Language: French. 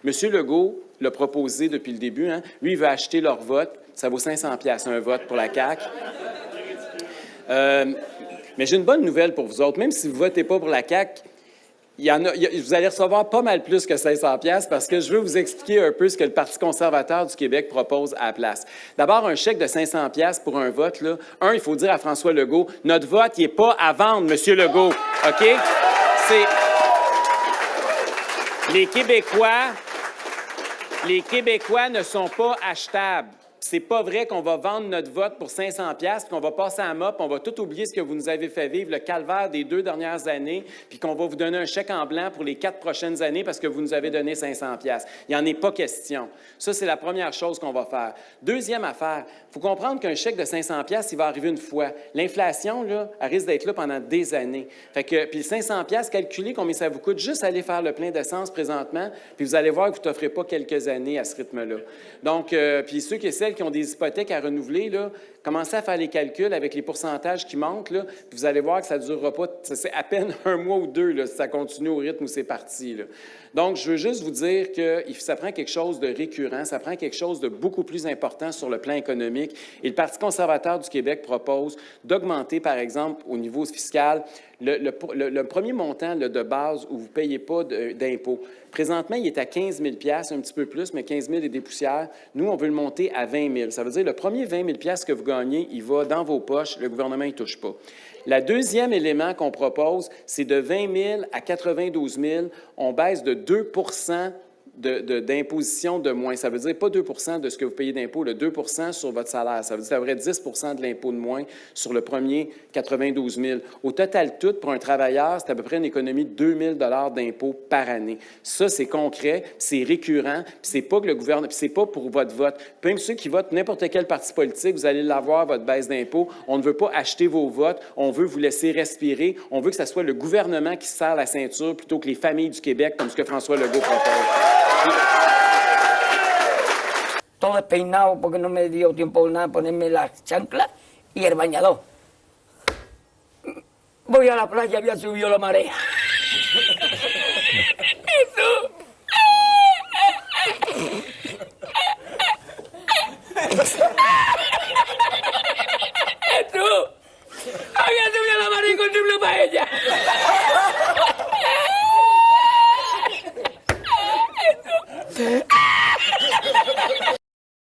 M. Legault l'a proposé depuis le début. Hein? Lui, il veut acheter leur vote. Ça vaut 500 $ un vote pour la CAQ. Mais j'ai une bonne nouvelle pour vous autres. Même si vous ne votez pas pour la CAQ, vous allez recevoir pas mal plus que 500 $ parce que je veux vous expliquer un peu ce que le Parti conservateur du Québec propose à la place. D'abord, un chèque de 500 $ pour un vote, là. Il faut dire à François Legault, notre vote, il n'est pas à vendre, M. Legault, OK? Les Québécois ne sont pas achetables. C'est pas vrai qu'on va vendre notre vote pour 500 $, puis qu'on va passer à mop, on va tout oublier ce que vous nous avez fait vivre, le calvaire des 2 dernières années, puis qu'on va vous donner un chèque en blanc pour les 4 prochaines années parce que vous nous avez donné 500 $. Il n'y en est pas question. Ça, c'est la première chose qu'on va faire. Deuxième affaire, il faut comprendre qu'un chèque de 500 $, il va arriver une fois. L'inflation, là, elle risque d'être là pendant des années. Puis 500 $, calculez combien ça vous coûte juste aller faire le plein d'essence présentement, puis vous allez voir que vous ne t'offrez pas quelques années à ce rythme-là. Donc, puis ceux et celles qui ont des hypothèques à renouveler, là, commencez à faire les calculs avec les pourcentages qui manquent, là, puis vous allez voir que ça ne durera pas, c'est à peine 1 mois ou 2, là, si ça continue au rythme où c'est parti, là. Donc, je veux juste vous dire que ça prend quelque chose de récurrent, ça prend quelque chose de beaucoup plus important sur le plan économique. Et le Parti conservateur du Québec propose d'augmenter, par exemple, au niveau fiscal, le premier montant là, de base où vous ne payez pas d'impôts. Présentement, il est à 15 000 $, un petit peu plus, mais 15 000 et des poussières. Nous, on veut le monter à 20 000. Ça veut dire que le premier 20 000 $ que vous gagnez, il va dans vos poches. Le gouvernement n'y touche pas. Le deuxième élément qu'on propose, c'est de 20 000 à 92 000. On baisse de 2 d'imposition de moins. Ça veut dire pas 2 de ce que vous payez d'impôt, le 2 sur votre salaire. Ça veut dire que ça aurait 10 de l'impôt de moins sur le premier 92 000. Au total, tout, pour un travailleur, c'est à peu près une économie de 2 000 $ d'impôt par année. Ça, c'est concret, c'est récurrent, puis c'est pas que le gouvernement, puis c'est pas pour votre vote. Même ceux qui votent n'importe quel parti politique, vous allez l'avoir, votre baisse d'impôt. On ne veut pas acheter vos votes, on veut vous laisser respirer. On veut que ce soit le gouvernement qui se serre la ceinture plutôt que les familles du Québec, comme ce que François Legault propose. Todo despeinado porque no me dio tiempo nada ponerme las chanclas y el bañador. Voy a la playa, había subido la marea. Eso.